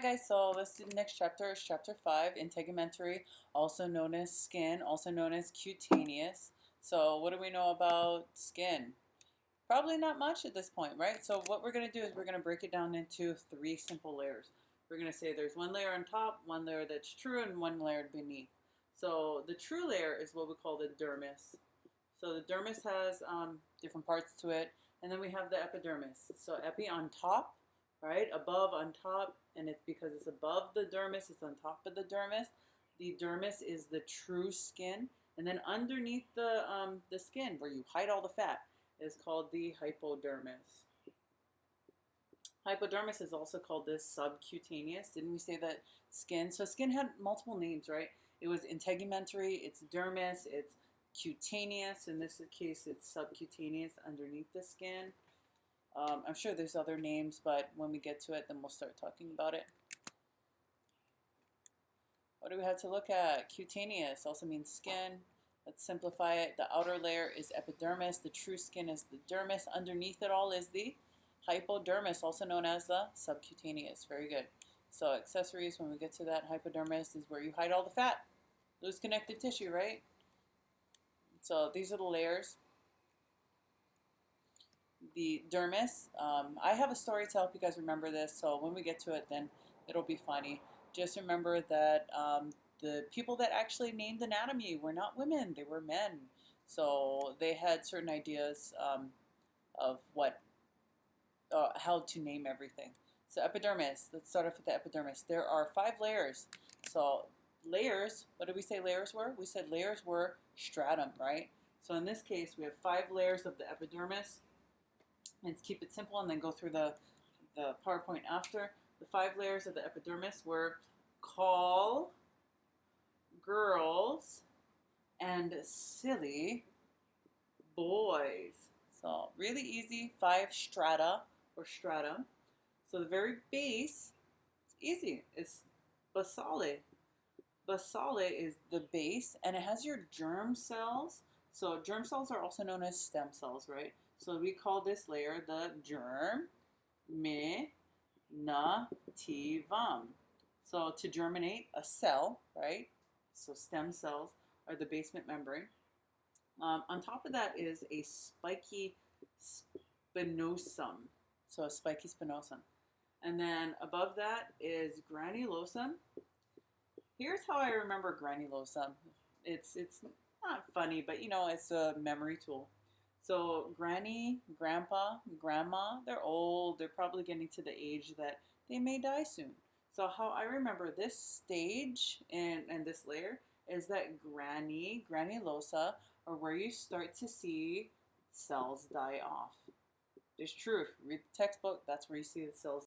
guys, so let's do the next chapter. It's chapter 5, integumentary, also known as skin, also known as cutaneous. So what do we know about skin? Probably not much at this point, right? So what we're going to do is we're going to break it down into 3 simple layers. We're going to say there's one layer on top, one layer that's true, and one layer beneath. So the true layer is what we call the dermis. So the dermis has different parts to it, and then we have the epidermis. So epi on top, right, above on top, and it's because it's above the dermis, it's on top of the dermis. The dermis is the true skin, and then underneath the skin, where you hide all the fat, is called the hypodermis. Hypodermis is also called the subcutaneous. Didn't we say that skin? So skin had multiple names, right? It was integumentary, it's dermis, it's cutaneous. In this case, it's subcutaneous underneath the skin. I'm sure there's other names, but when we get to it, then we'll start talking about it. What do we have to look at? Cutaneous also means skin. Let's simplify it. The outer layer is epidermis. The true skin is the dermis. Underneath it all is the hypodermis, also known as the subcutaneous. Very good. So accessories, when we get to that, hypodermis is where you hide all the fat. Loose connective tissue, right? So these are the layers. The dermis, I have a story to help you guys remember this, so when we get to it, then it'll be funny. Just remember that the people that actually named anatomy were not women, they were men. So they had certain ideas of how to name everything. So epidermis, let's start off with the epidermis. There are 5 layers. So layers, what did we say layers were? We said layers were stratum, right? So in this case, we have 5 layers of the epidermis. Let's keep it simple and then go through the PowerPoint after. The 5 layers of the epidermis were call, girls, and silly boys. So really easy, 5 strata or stratum. So the very base, it's easy, it's basale. Basale is the base, and it has your germ cells. So germ cells are also known as stem cells, right? So we call this layer the germinativum. So to germinate a cell, right? So stem cells are the basement membrane. On top of that is a spiky spinosum. So a spiky spinosum. And then above that is granulosum. Here's how I remember granulosum. It's not funny, but you know, it's a memory tool. So granny, grandpa, grandma, they're old. They're probably getting to the age that they may die soon. So how I remember this stage and this layer is that granulosa, are where you start to see cells die off. It's true. If you read the textbook, that's where you see the cells